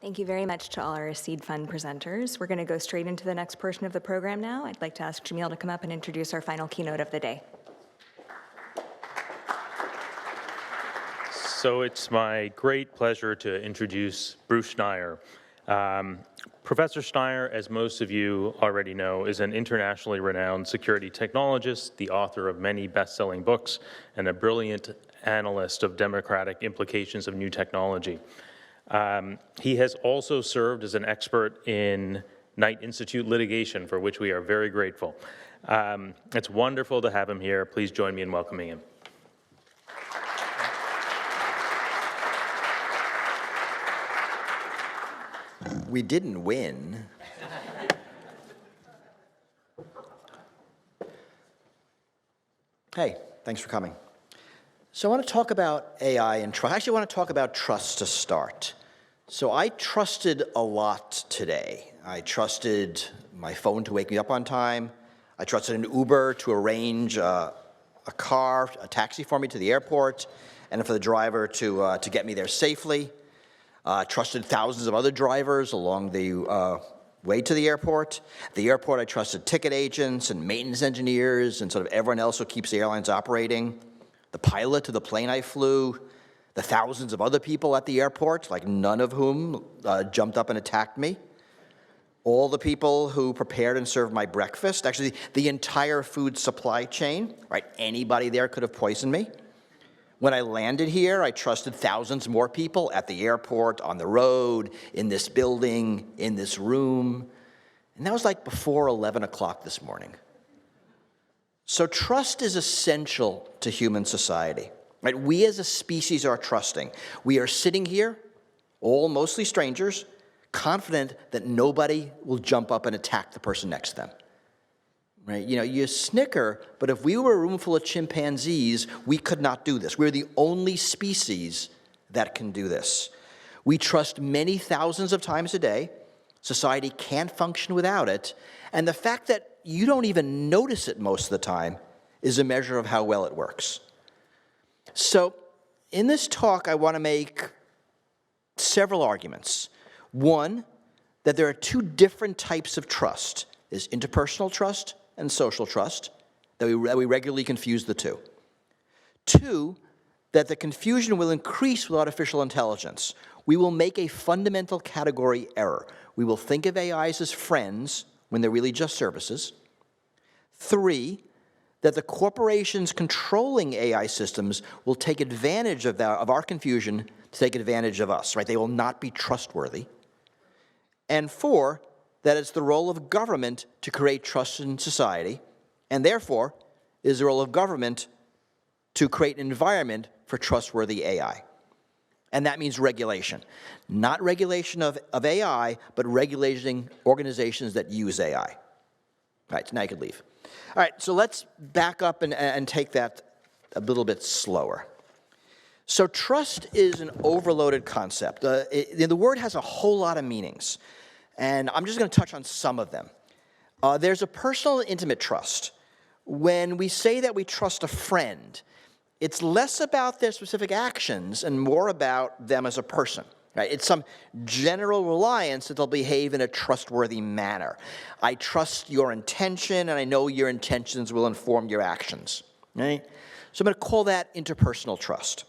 Thank you very much to all our Seed Fund presenters. We're going to go straight into the next portion of the program now. I'd like to ask Jameel to come up and introduce our final keynote of the day. So it's my great pleasure to introduce Bruce Schneier. Professor Schneier, as most of you already know, is an internationally renowned security technologist, the author of many best-selling books, and a brilliant analyst of democratic implications of new technology. He has also served as an expert in Knight Institute litigation, for which we are very grateful. It's wonderful to have him here. Please join me in welcoming him. We didn't win. Hey, thanks for coming. So I want to talk about AI and trust. Actually, I want to talk about trust to start. So I trusted a lot today. I trusted my phone to wake me up on time. I trusted an Uber to arrange a taxi for me to the airport, and for the driver to get me there safely. Trusted thousands of other drivers along the way to the airport. At the airport, I trusted ticket agents and maintenance engineers and sort of everyone else who keeps the airlines operating. The pilot of the plane I flew, the thousands of other people at the airport, like none of whom jumped up and attacked me. All the people who prepared and served my breakfast, actually the entire food supply chain, right? Anybody there could have poisoned me. When I landed here, I trusted thousands more people at the airport, on the road, in this building, in this room. And that was like before 11 o'clock this morning. So trust is essential to human society. Right? We as a species are trusting. We are sitting here, all mostly strangers, confident that nobody will jump up and attack the person next to them. Right? You know, you snicker, but if we were a room full of chimpanzees, we could not do this. We're the only species that can do this. We trust many thousands of times a day. Society can't function without it. And the fact that you don't even notice it most of the time is a measure of how well it works. So in this talk, I want to make several arguments. One, that there are two different types of trust. There's interpersonal trust and social trust, that we regularly confuse the two. Two, that the confusion will increase with artificial intelligence. We will make a fundamental category error. We will think of AIs as friends when they're really just services. Three, that the corporations controlling AI systems will take advantage of our confusion to take advantage of us, right? They will not be trustworthy. And four, that it's the role of government to create trust in society, and therefore, it is the role of government to create an environment for trustworthy AI. And that means regulation. Not regulation of AI, but regulating organizations that use AI. All right, so now you can leave. All right, so let's back up and take that a little bit slower. So trust is an overloaded concept. The word has a whole lot of meanings. And I'm just going to touch on some of them. There's a personal and intimate trust. When we say that we trust a friend, it's less about their specific actions and more about them as a person. Right? It's some general reliance that they'll behave in a trustworthy manner. I trust your intention, and I know your intentions will inform your actions. Right? So I'm going to call that interpersonal trust.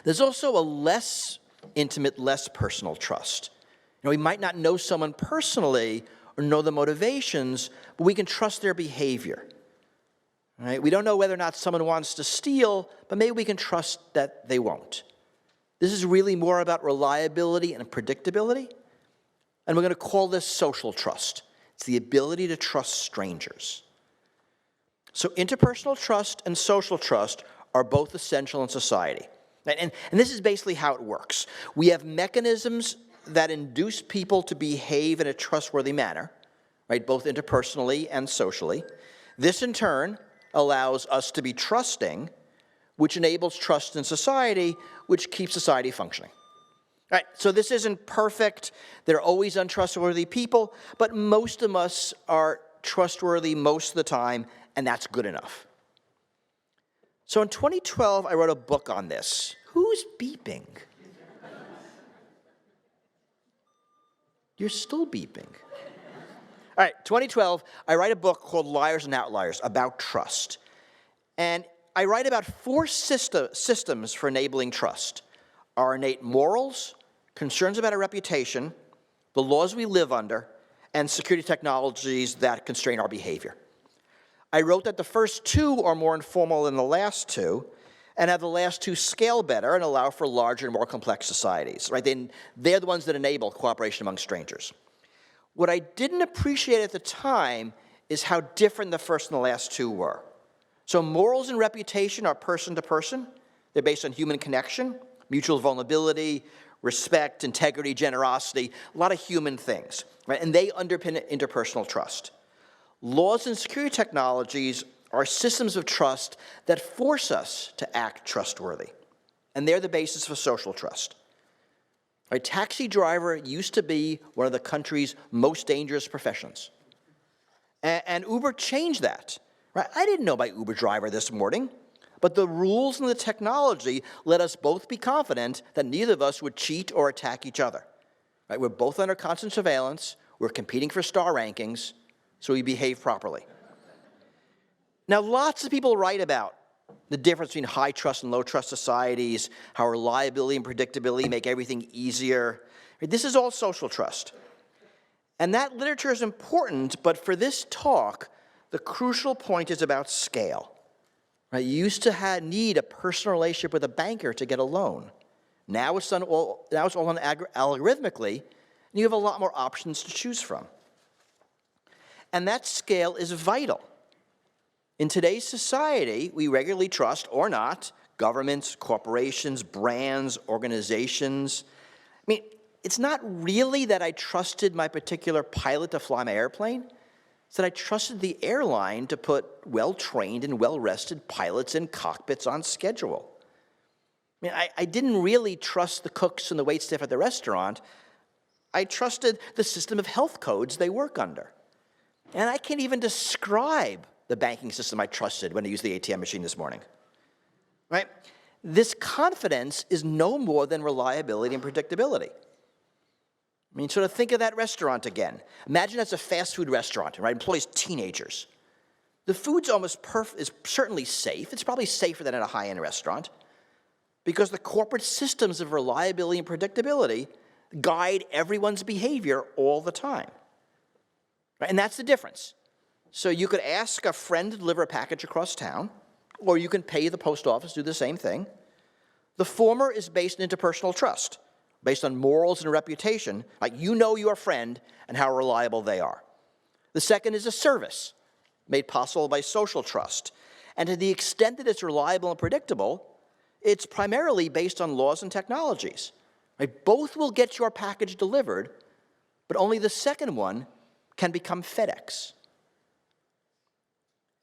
There's also a less intimate, less personal trust. You know, we might not know someone personally or know the motivations, but we can trust their behavior. Right? We don't know whether or not someone wants to steal, but maybe we can trust that they won't. This is really more about reliability and predictability, and we're going to call this social trust. It's the ability to trust strangers. So interpersonal trust and social trust are both essential in society. And this is basically how it works. We have mechanisms that induce people to behave in a trustworthy manner, right, both interpersonally and socially. This, in turn, allows us to be trusting, which enables trust in society, which keeps society functioning. All right, so this isn't perfect. There are always untrustworthy people, but most of us are trustworthy most of the time, and that's good enough. So in 2012, I wrote a book on this. Who's beeping? You're still beeping. All right, 2012, I write a book called Liars and Outliers about trust. And I write about 4 systems for enabling trust: our innate morals, concerns about our reputation, the laws we live under, and security technologies that constrain our behavior. I wrote that the first 2 are more informal than the last 2, and have the last 2 scale better and allow for larger and more complex societies. Right? They're the ones that enable cooperation among strangers. What I didn't appreciate at the time is how different the first and the last 2 were. So morals and reputation are person to person. They're based on human connection, mutual vulnerability, respect, integrity, generosity, a lot of human things, right? And they underpin interpersonal trust. Laws and security technologies are systems of trust that force us to act trustworthy. And they're the basis for social trust. A taxi driver used to be one of the country's most dangerous professions. And Uber changed that. Right? I didn't know my Uber driver this morning, but the rules and the technology let us both be confident that neither of us would cheat or attack each other. Right? We're both under constant surveillance, we're competing for star rankings, so we behave properly. Now, lots of people write about the difference between high trust and low trust societies, how reliability and predictability make everything easier. This is all social trust. And that literature is important, but for this talk, the crucial point is about scale. Right? You used to need a personal relationship with a banker to get a loan. Now it's all done algorithmically, and you have a lot more options to choose from. And that scale is vital. In today's society, we regularly trust, or not, governments, corporations, brands, organizations. I mean, it's not really that I trusted my particular pilot to fly my airplane. It's that I trusted the airline to put well-trained and well-rested pilots in cockpits on schedule. I mean, I didn't really trust the cooks and the waitstaff at the restaurant. I trusted the system of health codes they work under. And I can't even describe the banking system I trusted when I used the ATM machine this morning. Right? This confidence is no more than reliability and predictability. I mean, sort of think of that restaurant again. Imagine that's a fast food restaurant, right? Employs teenagers. The food's is certainly safe. It's probably safer than at a high-end restaurant because the corporate systems of reliability and predictability guide everyone's behavior all the time. Right? And that's the difference. So you could ask a friend to deliver a package across town, or you can pay the post office to do the same thing. The former is based on interpersonal trust, based on morals and reputation, like you know your friend and how reliable they are. The second is a service made possible by social trust. And to the extent that it's reliable and predictable, it's primarily based on laws and technologies. Right? Both will get your package delivered, but only the second one can become FedEx.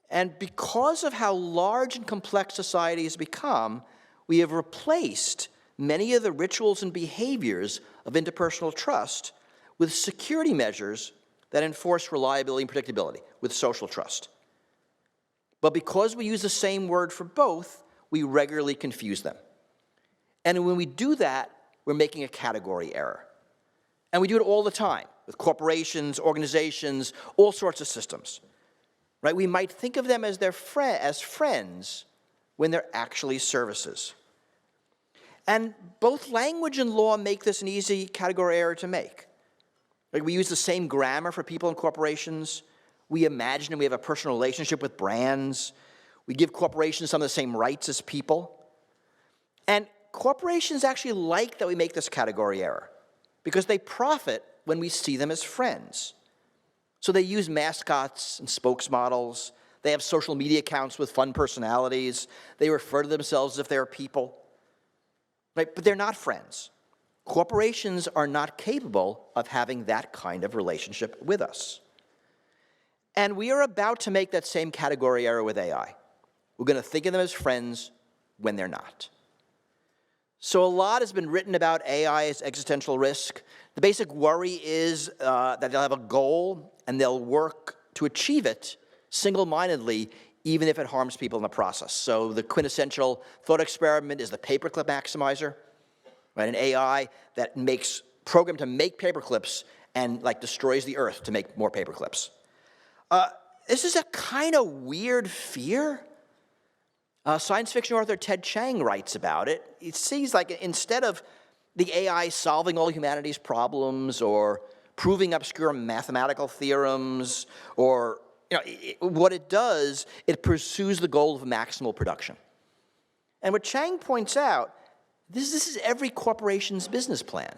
And because of how large and complex society has become, we have replaced many of the rituals and behaviors of interpersonal trust with security measures that enforce reliability and predictability, with social trust. But because we use the same word for both, we regularly confuse them. And when we do that, we're making a category error. And we do it all the time with corporations, organizations, all sorts of systems. Right? We might think of them as as friends when they're actually services. And both language and law make this an easy category error to make. Like we use the same grammar for people and corporations. We imagine and we have a personal relationship with brands. We give corporations some of the same rights as people. And corporations actually like that we make this category error because they profit when we see them as friends. So they use mascots and spokesmodels. They have social media accounts with fun personalities. They refer to themselves as if they're people. Right? But they're not friends. Corporations are not capable of having that kind of relationship with us. And we are about to make that same category error with AI. We're going to think of them as friends when they're not. So a lot has been written about AI as existential risk. The basic worry is that they'll have a goal and they'll work to achieve it single-mindedly, even if it harms people in the process. So the quintessential thought experiment is the paperclip maximizer, right? An AI that programmed to make paperclips and like destroys the earth to make more paper clips. This is a kind of weird fear. Science fiction author Ted Chiang writes about it. He sees like instead of the AI solving all humanity's problems or proving obscure mathematical theorems or what it does, it pursues the goal of maximal production. And what Chiang points out, this is every corporation's business plan.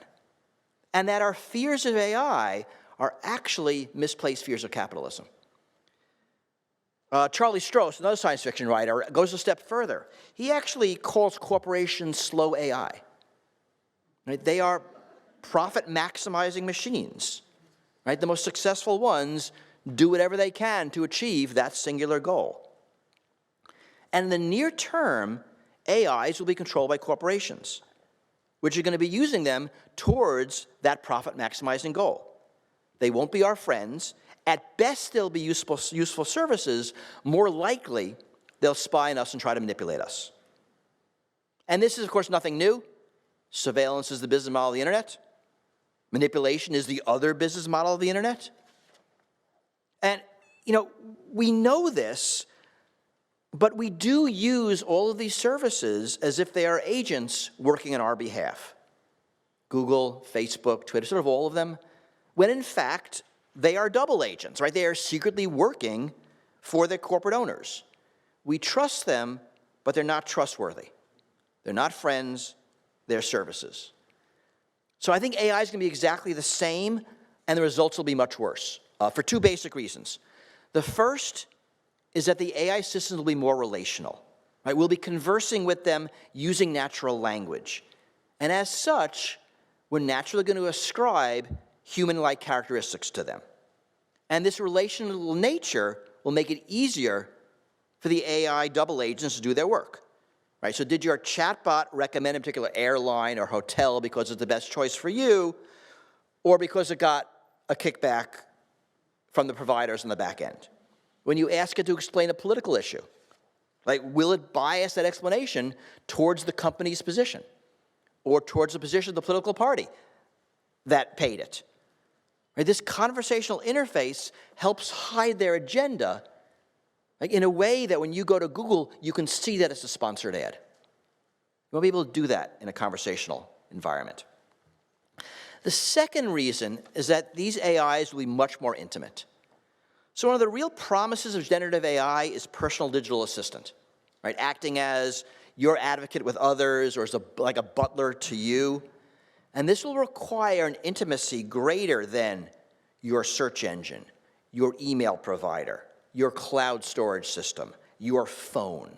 And that our fears of AI are actually misplaced fears of capitalism. Charlie Stross, another science fiction writer, goes a step further. He actually calls corporations slow AI. Right? They are profit-maximizing machines. Right? The most successful ones do whatever they can to achieve that singular goal. And in the near term, AIs will be controlled by corporations, which are going to be using them towards that profit-maximizing goal. They won't be our friends. At best, they'll be useful services. More likely, they'll spy on us and try to manipulate us. And this is, of course, nothing new. Surveillance is the business model of the internet. Manipulation is the other business model of the internet. And, we know this, but we do use all of these services as if they are agents working on our behalf. Google, Facebook, Twitter, sort of all of them, when in fact, they are double agents, right? They are secretly working for their corporate owners. We trust them, but they're not trustworthy. They're not friends, they're services. So I think AI is going to be exactly the same, and the results will be much worse, for two basic reasons. The first is that the AI systems will be more relational. Right? We'll be conversing with them using natural language. And as such, we're naturally going to ascribe human-like characteristics to them. And this relational nature will make it easier for the AI double agents to do their work. Right? So did your chatbot recommend a particular airline or hotel because it's the best choice for you, or because it got a kickback from the providers on the back end? When you ask it to explain a political issue, like, will it bias that explanation towards the company's position or towards the position of the political party that paid it? Right? This conversational interface helps hide their agenda, like, in a way that when you go to Google, you can see that it's a sponsored ad. You won't be able to do that in a conversational environment. The second reason is that these AIs will be much more intimate. So one of the real promises of generative AI is personal digital assistant, right? Acting as your advocate with others or as like a butler to you. And this will require an intimacy greater than your search engine, your email provider, your cloud storage system, your phone.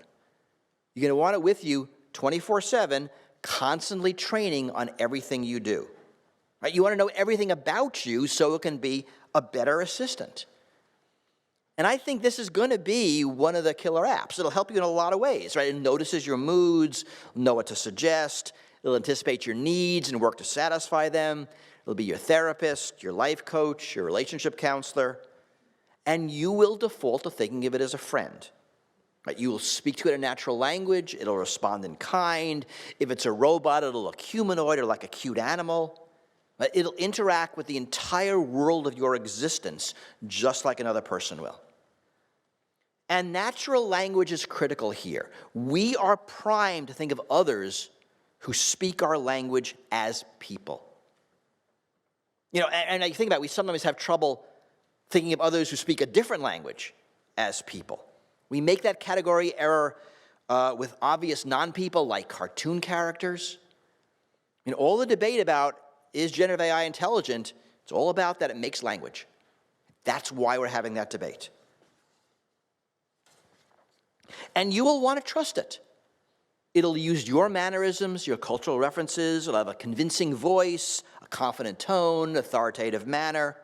You're going to want it with you 24/7, constantly training on everything you do. Right? You want to know everything about you so it can be a better assistant. And I think this is going to be one of the killer apps. It'll help you in a lot of ways, right? It notices your moods, know what to suggest. It'll anticipate your needs and work to satisfy them. It'll be your therapist, your life coach, your relationship counselor. And you will default to thinking of it as a friend. Right? You will speak to it in natural language. It'll respond in kind. If it's a robot, it'll look humanoid or like a cute animal. Right? It'll interact with the entire world of your existence just like another person will. And natural language is critical here. We are primed to think of others who speak our language as people. And I think about it, we sometimes have trouble thinking of others who speak a different language as people. We make that category error with obvious non-people like cartoon characters. All the debate about is generative AI intelligent, it's all about that it makes language. That's why we're having that debate. And you will want to trust it. It'll use your mannerisms, your cultural references. It'll have a convincing voice, a confident tone, authoritative manner.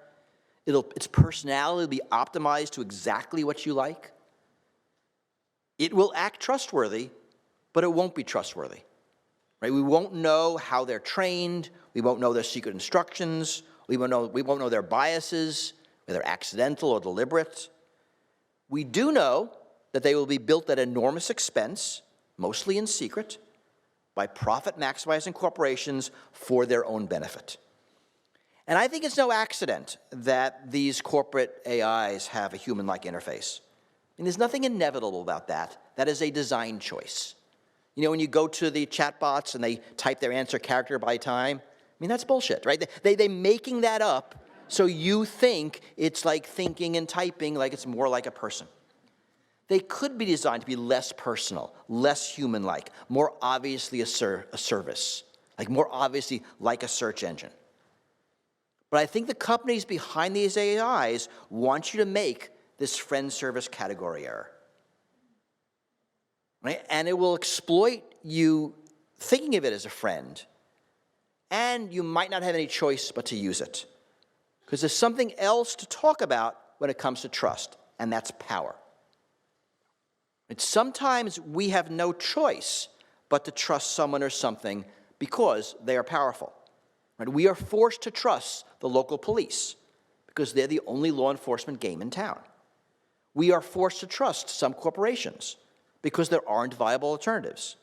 Its personality will be optimized to exactly what you like. It will act trustworthy, but it won't be trustworthy. Right? We won't know how they're trained. We won't know their secret instructions. We won't know their biases, whether accidental or deliberate. We do know that they will be built at enormous expense, mostly in secret, by profit-maximizing corporations for their own benefit. And I think it's no accident that these corporate AIs have a human-like interface. I mean, there's nothing inevitable about that. That is a design choice. You know, when you go to the chatbots and they type their answer character by time, I mean, that's bullshit, right? They're making that up so you think it's like thinking and typing like it's more like a person. They could be designed to be less personal, less human-like, more obviously a service, like more obviously like a search engine. But I think the companies behind these AIs want you to make this friend service category error. Right? And it will exploit you thinking of it as a friend, and you might not have any choice but to use it. Because there's something else to talk about when it comes to trust, and that's power. And sometimes we have no choice but to trust someone or something because they are powerful. Right? We are forced to trust the local police because they're the only law enforcement game in town. We are forced to trust some corporations because there aren't viable alternatives.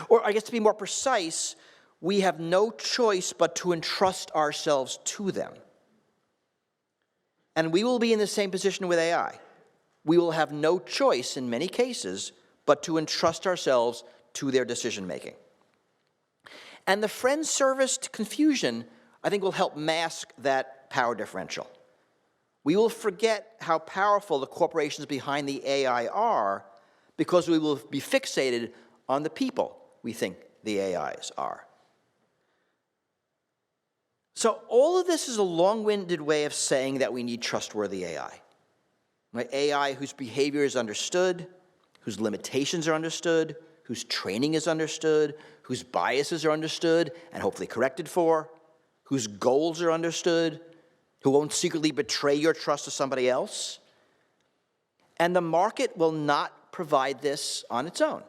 Or I guess to be more precise, we have no choice but to entrust ourselves to them. And we will be in the same position with AI. We will have no choice in many cases but to entrust ourselves to their decision-making. And the friend service confusion, I think, will help mask that power differential. We will forget how powerful the corporations behind the AI are because we will be fixated on the people we think the AIs are. So all of this is a long-winded way of saying that we need trustworthy AI. Right? AI whose behavior is understood, whose limitations are understood, whose training is understood, whose biases are understood and hopefully corrected for, whose goals are understood, who won't secretly betray your trust to somebody else. And the market will not provide this on its own.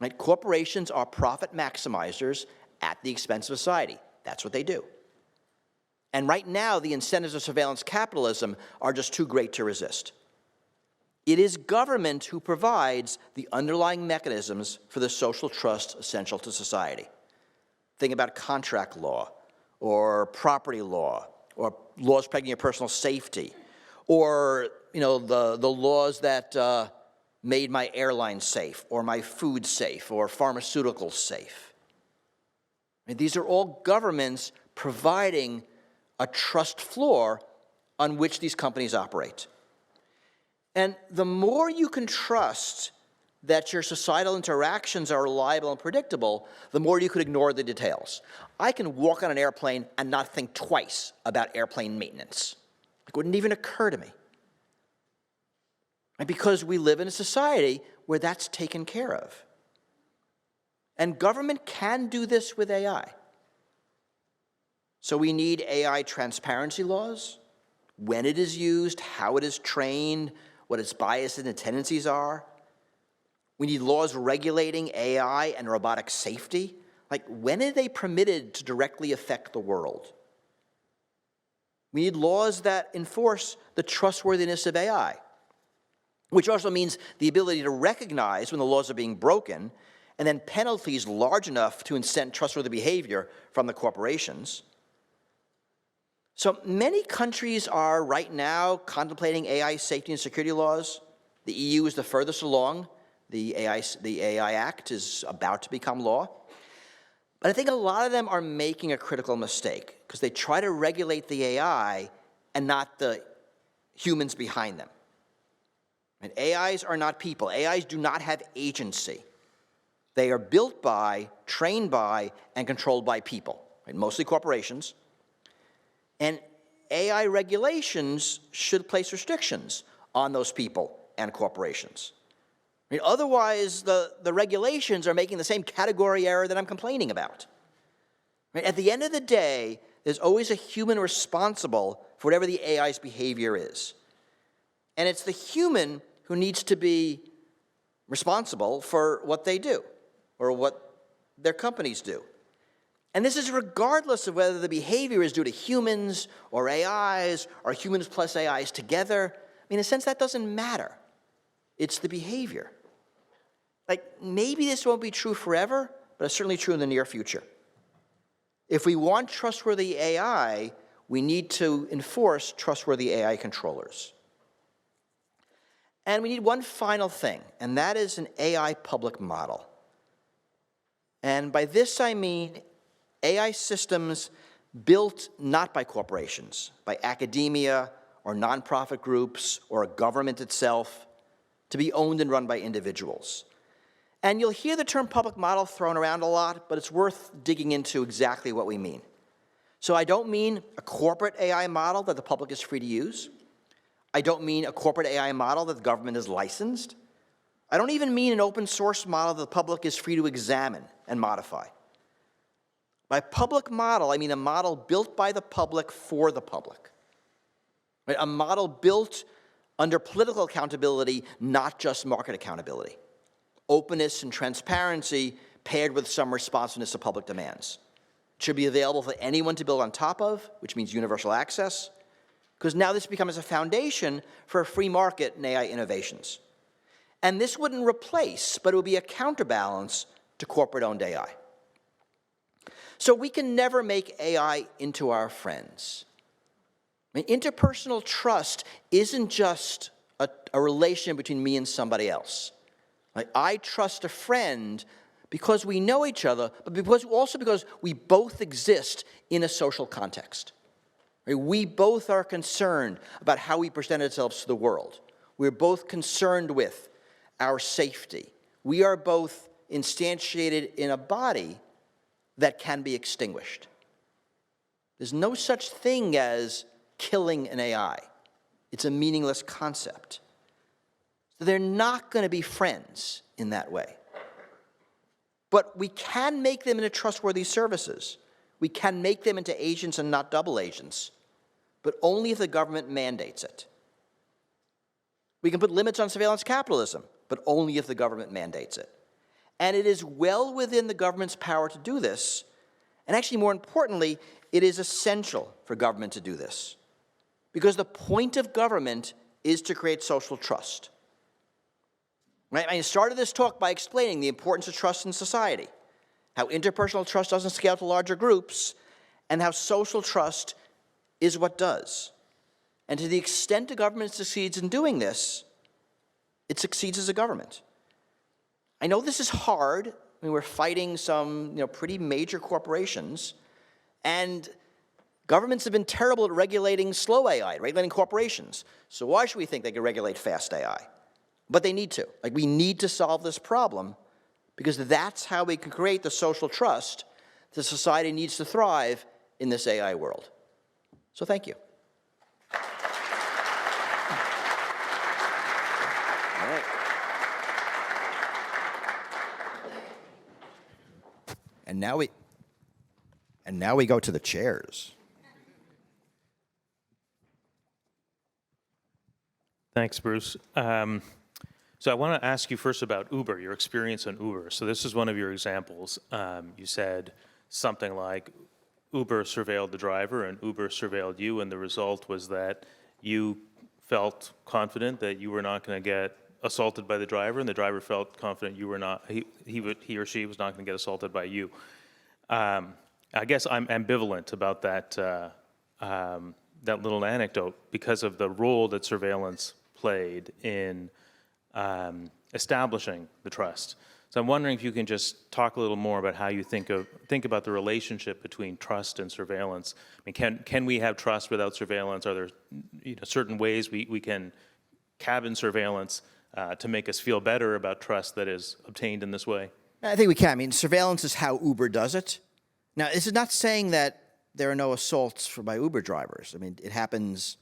Right? Corporations are profit maximizers at the expense of society. That's what they do. And right now, the incentives of surveillance capitalism are just too great to resist. It is government who provides the underlying mechanisms for the social trust essential to society. Think about contract law, or property law, or laws protecting your personal safety, or the laws that made my airline safe, or my food safe, or pharmaceuticals safe. And these are all governments providing a trust floor on which these companies operate. And the more you can trust that your societal interactions are reliable and predictable, the more you could ignore the details. I can walk on an airplane and not think twice about airplane maintenance. It wouldn't even occur to me. And because we live in a society where that's taken care of. And government can do this with AI. So we need AI transparency laws, when it is used, how it is trained, what its biases and tendencies are. We need laws regulating AI and robotic safety. Like, when are they permitted to directly affect the world? We need laws that enforce the trustworthiness of AI, which also means the ability to recognize when the laws are being broken, and then penalties large enough to incent trustworthy behavior from the corporations. So many countries are right now contemplating AI safety and security laws. The EU is the furthest along. The AI Act is about to become law. But I think a lot of them are making a critical mistake because they try to regulate the AI and not the humans behind them. And AIs are not people. AIs do not have agency. They are built by, trained by, and controlled by people, right? Mostly corporations. And AI regulations should place restrictions on those people and corporations. I mean, otherwise, the regulations are making the same category error that I'm complaining about. Right? At the end of the day, there's always a human responsible for whatever the AI's behavior is. And it's the human who needs to be responsible for what they do or what their companies do. And this is regardless of whether the behavior is due to humans or AIs or humans plus AIs together. I mean, in a sense, that doesn't matter. It's the behavior. Like, maybe this won't be true forever, but it's certainly true in the near future. If we want trustworthy AI, we need to enforce trustworthy AI controllers. And we need one final thing, and that is an AI public model. And by this I mean AI systems built not by corporations, by academia or nonprofit groups or a government itself, to be owned and run by individuals. And you'll hear the term public model thrown around a lot, but it's worth digging into exactly what we mean. So I don't mean a corporate AI model that the public is free to use. I don't mean a corporate AI model that the government has licensed. I don't even mean an open source model that the public is free to examine and modify. By public model, I mean a model built by the public for the public. Right? A model built under political accountability, not just market accountability. Openness and transparency paired with some responsiveness to public demands. It should be available for anyone to build on top of, which means universal access, because now this becomes a foundation for a free market in AI innovations. And this wouldn't replace, but it would be a counterbalance to corporate-owned AI. So we can never make AI into our friends. I mean, interpersonal trust isn't just a relation between me and somebody else. Like, I trust a friend because we know each other, but also because we both exist in a social context. Right? We both are concerned about how we present ourselves to the world. We're both concerned with our safety. We are both instantiated in a body that can be extinguished. There's no such thing as killing an AI. It's a meaningless concept. So they're not going to be friends in that way. But we can make them into trustworthy services. We can make them into agents and not double agents, but only if the government mandates it. We can put limits on surveillance capitalism, but only if the government mandates it. And it is well within the government's power to do this, and actually more importantly, it is essential for government to do this. Because the point of government is to create social trust. Right? I started this talk by explaining the importance of trust in society, how interpersonal trust doesn't scale to larger groups, and how social trust is what does. And to the extent the government succeeds in doing this, it succeeds as a government. I know this is hard. I mean, we're fighting some pretty major corporations, and governments have been terrible at regulating slow AI, regulating corporations. So why should we think they can regulate fast AI? But they need to. Like, we need to solve this problem because that's how we can create the social trust that society needs to thrive in this AI world. So thank you. All right. And now we go to the chairs. Thanks, Bruce. So I want to ask you first about Uber, your experience on Uber. So this is one of your examples. You said something like Uber surveilled the driver and Uber surveilled you, and the result was that you felt confident that you were not going to get assaulted by the driver, and the driver felt confident you were not, he or she was not going to get assaulted by you. I guess I'm ambivalent about that, that little anecdote because of the role that surveillance played in establishing the trust. So I'm wondering if you can just talk a little more about how you think about the relationship between trust and surveillance. I mean, can we have trust without surveillance? Are there certain ways we can cabin surveillance to make us feel better about trust that is obtained in this way? I think we can. I mean, surveillance is how Uber does it. Now, this is not saying that there are no assaults by Uber drivers. I mean, it happens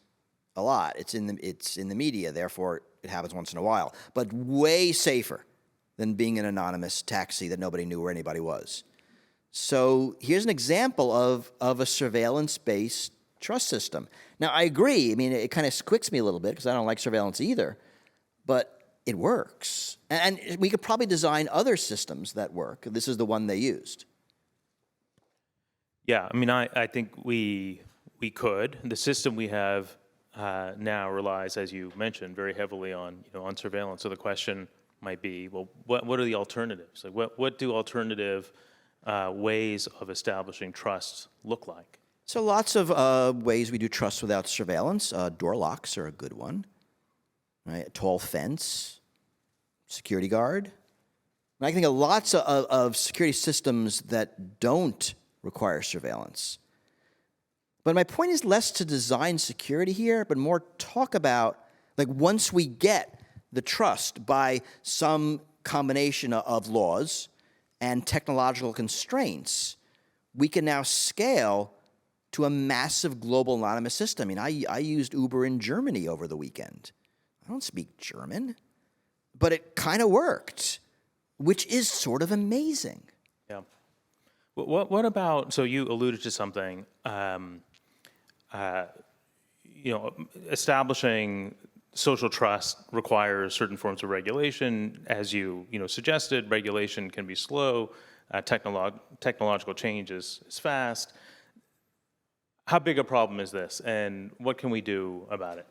a lot. It's in the media, therefore it happens once in a while. But way safer than being an anonymous taxi that nobody knew where anybody was. So here's an example of a surveillance-based trust system. Now, I agree. I mean, it kind of squicks me a little bit because I don't like surveillance either. But it works. And we could probably design other systems that work. This is the one they used. Yeah, I mean, I think we could. The system we have now relies, as you mentioned, very heavily on on surveillance. So the question might be, well, what are the alternatives? Like, what do alternative ways of establishing trust look like? So lots of ways we do trust without surveillance. Door locks are a good one, right? A tall fence, security guard. And I think of lots of security systems that don't require surveillance. But my point is less to design security here, but more talk about, like, once we get the trust by some combination of laws and technological constraints, we can now scale to a massive global anonymous system. I mean, I used Uber in Germany over the weekend. I don't speak German, but it kind of worked, which is sort of amazing. Yeah. What about, so you alluded to something, establishing social trust requires certain forms of regulation. As you suggested, regulation can be slow, technological change is fast. How big a problem is this, and what can we do about it?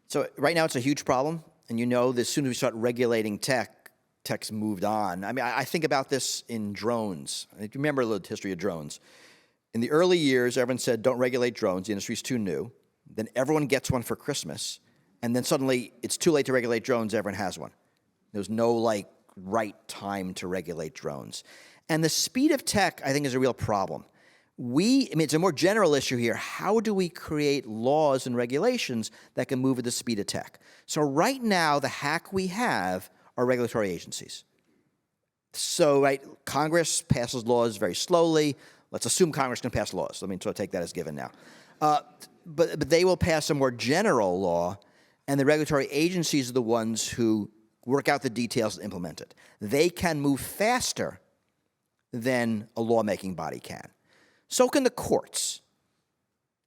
So right now it's a huge problem, and as soon as we start regulating tech's moved on. I mean, I think about this in drones. You remember the history of drones. In the early years, everyone said, don't regulate drones, the industry's too new. Then everyone gets one for Christmas, and then suddenly it's too late to regulate drones, everyone has one. There's no, right time to regulate drones. And the speed of tech, I think, is a real problem. It's a more general issue here. How do we create laws and regulations that can move at the speed of tech? So right now, the hack we have are regulatory agencies. So, Congress passes laws very slowly. Let's assume Congress can pass laws. Let me sort of take that as given now. But they will pass a more general law, and the regulatory agencies are the ones who work out the details and implement it. They can move faster than a lawmaking body can. So can the courts.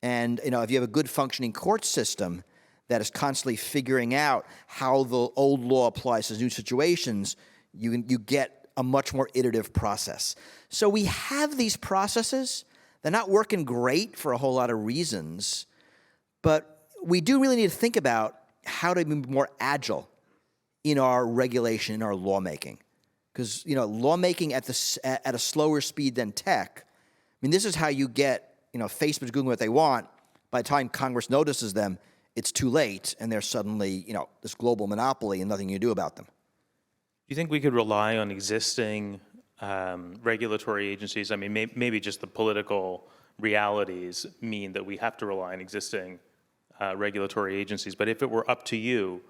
And if you have a good functioning court system that is constantly figuring out how the old law applies to new situations, you get a much more iterative process. So we have these processes. They're not working great for a whole lot of reasons, but we do really need to think about how to be more agile in our regulation, in our lawmaking. Because lawmaking at a slower speed than tech, this is how you get Facebook doing what they want. By the time Congress notices them, it's too late, and they're suddenly this global monopoly and nothing you do about them. Do you think we could rely on existing regulatory agencies? I mean, maybe just the political realities mean that we have to rely on existing regulatory agencies. But if it were up to you,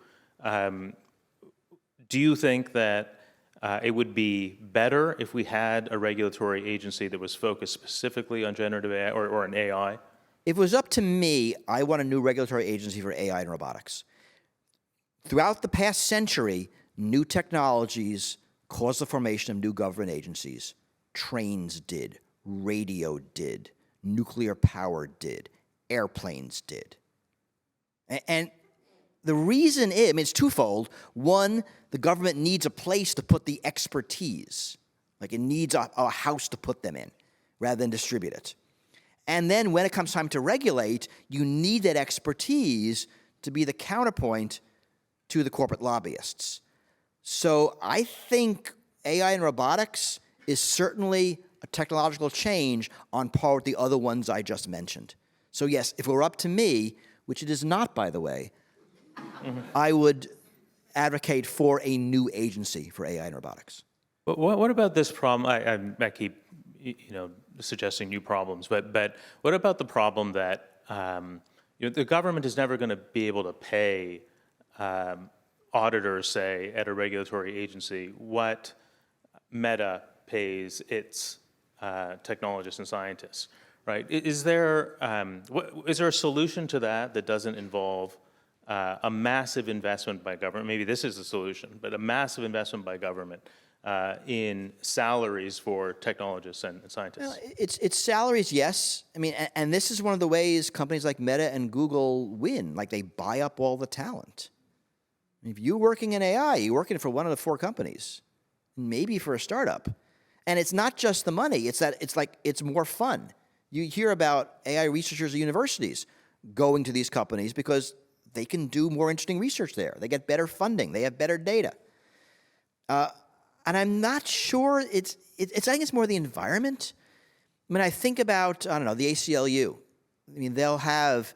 do you think that it would be better if we had a regulatory agency that was focused specifically on generative AI or an AI? If it was up to me, I want a new regulatory agency for AI and robotics. Throughout the past century, new technologies caused the formation of new government agencies. Trains did, radio did, nuclear power did, airplanes did. And the reason is, it's twofold. One, the government needs a place to put the expertise. It needs a house to put them in rather than distribute it. And then when it comes time to regulate, you need that expertise to be the counterpoint to the corporate lobbyists. So I think AI and robotics is certainly a technological change on par with the other ones I just mentioned. So yes, if it were up to me, which it is not, by the way, I would advocate for a new agency for AI and robotics. But what about this problem? I keep suggesting new problems, but what about the problem that the government is never going to be able to pay auditors, say, at a regulatory agency what Meta pays its technologists and scientists, right? Is there a solution to that doesn't involve a massive investment by government? Maybe this is the solution, but a massive investment by government in salaries for technologists and scientists. Well, it's salaries, yes. And this is one of the ways companies like Meta and Google win. They buy up all the talent. If you're working in AI, you're working for one of the four companies, maybe for a startup. And it's not just the money. It's more fun. You hear about AI researchers at universities going to these companies because they can do more interesting research there. They get better funding. They have better data. And I'm not sure I think it's more the environment. I think about, the ACLU. I mean, they'll have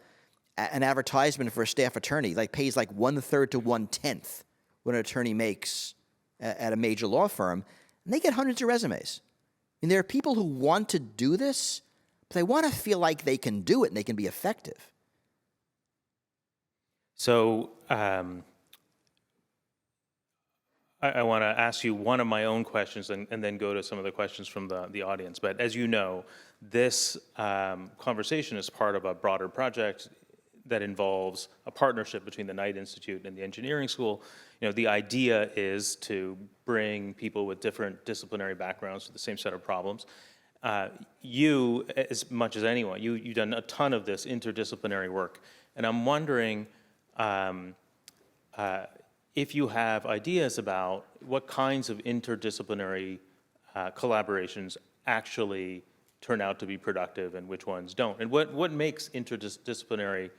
an advertisement for a staff attorney, like pays like 1/3 to 1/10 what an attorney makes at a major law firm, and they get hundreds of resumes. I mean, there are people who want to do this, but they want to feel like they can do it and they can be effective. So I want to ask you one of my own questions and then go to some of the questions from the audience. But as you know, this conversation is part of a broader project that involves a partnership between the Knight Institute and the engineering school. You know, the idea is to bring people with different disciplinary backgrounds to the same set of problems. You, as much as anyone, you've done a ton of this interdisciplinary work. And I'm wondering if you have ideas about what kinds of interdisciplinary collaborations actually turn out to be productive and which ones don't, and what makes interdisciplinary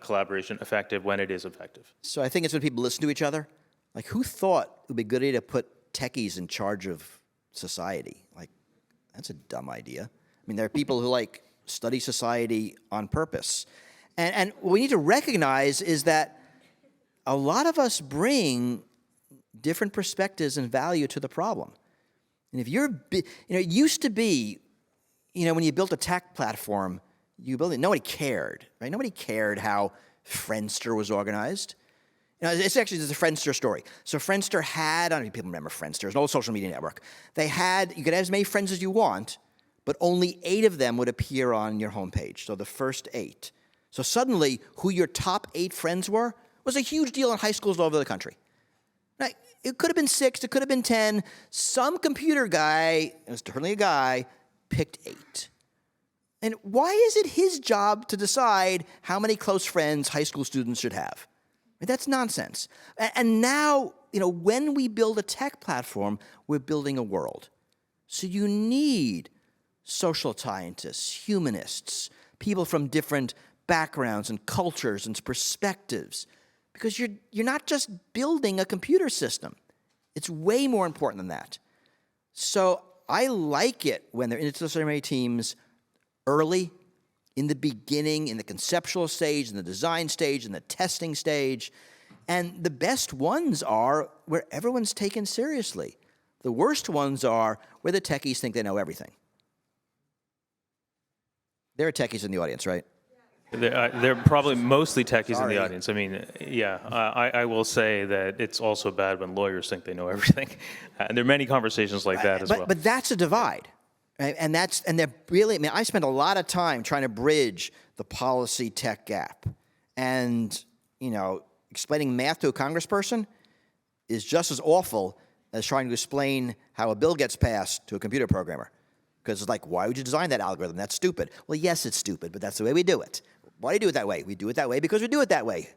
collaboration effective when it is effective. So I think it's when people listen to each other. Like, who thought it would be a good idea to put techies in charge of society? Like, that's a dumb idea. I mean, there are people who like study society on purpose. And what we need to recognize is that a lot of us bring different perspectives and value to the problem. And if you're, it used to be, when you built a tech platform, you built it, nobody cared, right? Nobody cared how Friendster was organized. It's actually a Friendster story. So Friendster had, I don't know if people remember Friendster, it's an old social media network. You could have as many friends as you want, but only 8 of them would appear on your homepage. So the first 8. So suddenly, who your top 8 friends were was a huge deal in high schools all over the country. Now, it could have been 6, it could have been 10. Some computer guy, it was certainly a guy, picked 8. And why is it his job to decide how many close friends high school students should have? That's nonsense. And now, when we build a tech platform, we're building a world. So you need social scientists, humanists, people from different backgrounds and cultures and perspectives, because you're not just building a computer system. It's way more important than that. So I like it when they're interdisciplinary teams early, in the beginning, in the conceptual stage, in the design stage, in the testing stage. And the best ones are where everyone's taken seriously. The worst ones are where the techies think they know everything. There are techies in the audience, right? They're probably mostly techies Sorry. in the audience. I mean, yeah, I will say that it's also bad when lawyers think they know everything. And there are many conversations like that as well. But that's a divide. Right? And they're really, I spent a lot of time trying to bridge the policy tech gap. And, explaining math to a congressperson is just as awful as trying to explain how a bill gets passed to a computer programmer. Because it's like, why would you design that algorithm? That's stupid. Well, yes, it's stupid, but that's the way we do it. Why do you do it that way? We do it that way because we do it that way.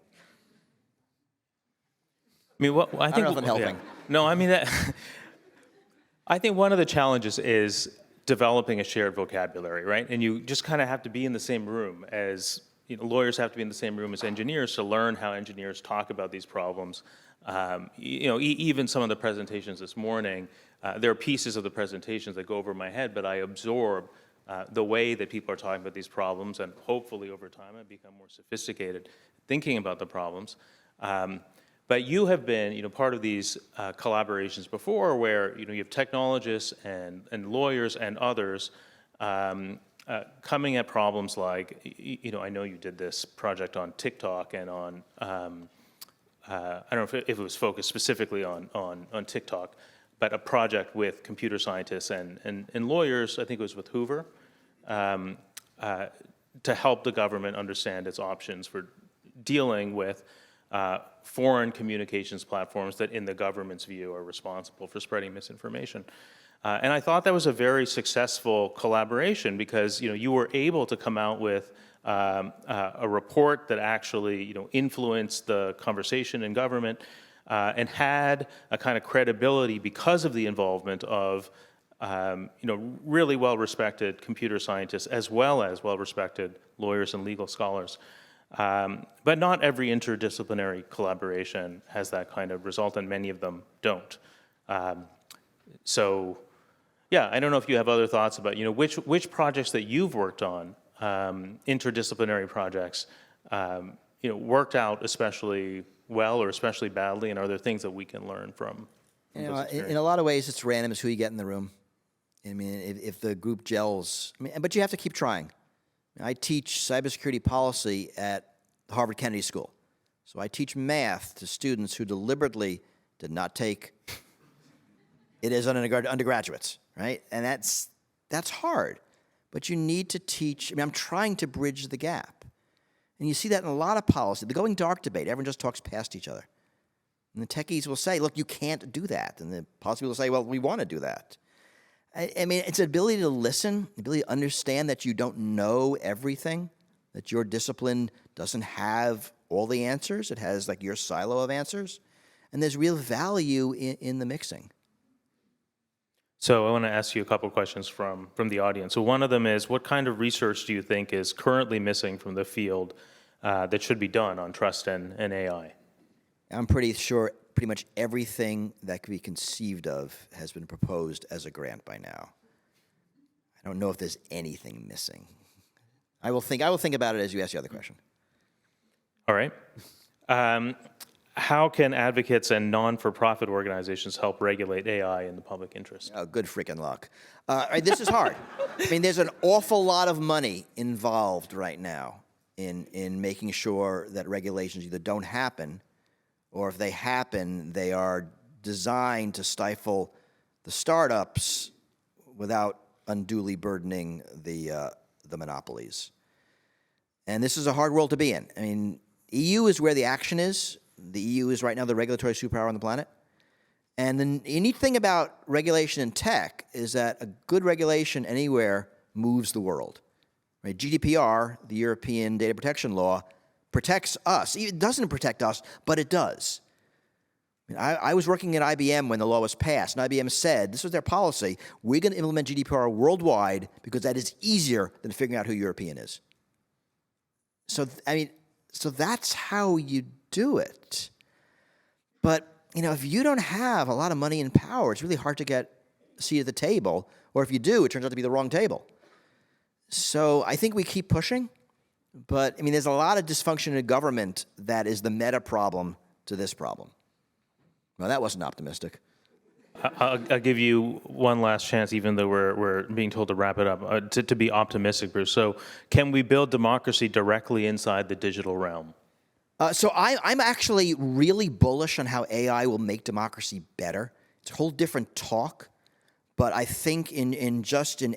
I mean, I think don't know if I'm helping. Yeah. No, I mean, I think one of the challenges is developing a shared vocabulary, right? And you just kind of have to be in the same room as, lawyers have to be in the same room as engineers to learn how engineers talk about these problems. Even some of the presentations this morning, there are pieces of the presentations that go over my head, but I absorb the way that people are talking about these problems, and hopefully over time I become more sophisticated thinking about the problems. But you have been, part of these collaborations before, where you have technologists and lawyers and others coming at problems like, I know you did this project on TikTok and on, I don't know if it was focused specifically on TikTok, but a project with computer scientists and lawyers, I think it was with Hoover, to help the government understand its options for dealing with foreign communications platforms that in the government's view are responsible for spreading misinformation. And I thought that was a very successful collaboration because you were able to come out with a report that actually influenced the conversation in government and had a kind of credibility because of the involvement of really well-respected computer scientists as well as well-respected lawyers and legal scholars. But not every interdisciplinary collaboration has that kind of result, and many of them don't. So, yeah, I don't know if you have other thoughts about which projects that you've worked on interdisciplinary projects, worked out especially well or especially badly, and are there things that we can learn from You those know, experiences? in a lot of ways, it's random as who you get in the room. I mean, if the group gels, but you have to keep trying. I teach cybersecurity policy at Harvard Kennedy School. So I teach math to students who deliberately did not take it as undergraduates, right? And that's hard. But you need to teach. I'm trying to bridge the gap. And you see that in a lot of policy. The going dark debate, everyone just talks past each other. And the techies will say, look, you can't do that. And the policy people will say, well, we want to do that. I mean, it's the ability to listen, the ability to understand that you don't know everything, that your discipline doesn't have all the answers. It has like your silo of answers. And there's real value in the mixing. So I want to ask you a couple of questions from the audience. So one of them is, what kind of research do you think is currently missing from the field that should be done on trust and AI? I'm pretty sure pretty much everything that could be conceived of has been proposed as a grant by now. I don't know if there's anything missing. I will think about it as you ask the other question. All right. How can advocates and non-for-profit organizations help regulate AI in the public interest? Oh, good freaking luck. This is hard. I mean, there's an awful lot of money involved right now in making sure that regulations either don't happen, or if they happen, they are designed to stifle the startups without unduly burdening the monopolies. And this is a hard world to be in. I mean, EU is where the action is. The EU is right now the regulatory superpower on the planet. And the neat thing about regulation in tech is that a good regulation anywhere moves the world. Right? GDPR, the European Data Protection Law, protects us. It doesn't protect us, but it does. I was working at IBM when the law was passed, and IBM said, this was their policy, we're going to implement GDPR worldwide because that is easier than figuring out who European is. So that's how you do it. But, if you don't have a lot of money and power, it's really hard to get a seat at the table. Or if you do, it turns out to be the wrong table. So I think we keep pushing. But, there's a lot of dysfunction in government that is the meta problem to this problem. Well, that wasn't optimistic. I'll give you one last chance, even though we're being told to wrap it up, to be optimistic, Bruce. So can we build democracy directly inside the digital realm? So I'm actually really bullish on how AI will make democracy better. It's a whole different talk. But I think in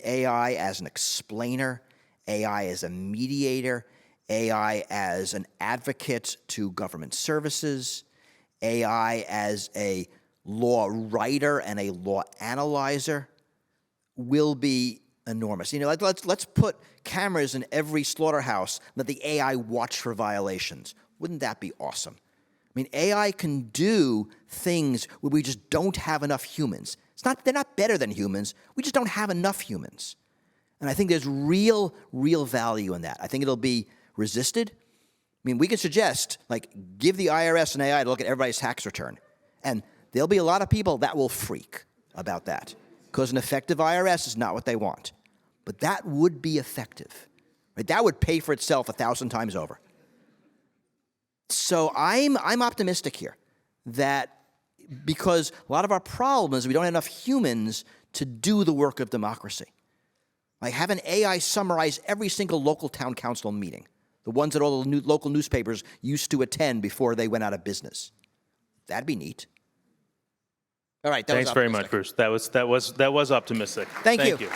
AI as an explainer, AI as a mediator, AI as an advocate to government services, AI as a law writer and a law analyzer will be enormous. Let's put cameras in every slaughterhouse, let the AI watch for violations. Wouldn't that be awesome? AI can do things where we just don't have enough humans. They're not better than humans. We just don't have enough humans. And I think there's real value in that. I think it'll be resisted. We could suggest, give the IRS an AI to look at everybody's tax return. And there'll be a lot of people that will freak about that, because an effective IRS is not what they want. But that would be effective. Right? That would pay for itself 1,000 times over. So I'm optimistic here that because a lot of our problem is we don't have enough humans to do the work of democracy. Have an AI summarize every single local town council meeting, the ones that all the local newspapers used to attend before they went out of business. That'd be neat. All right, Thanks very much, Bruce. That was optimistic. Thank you. You.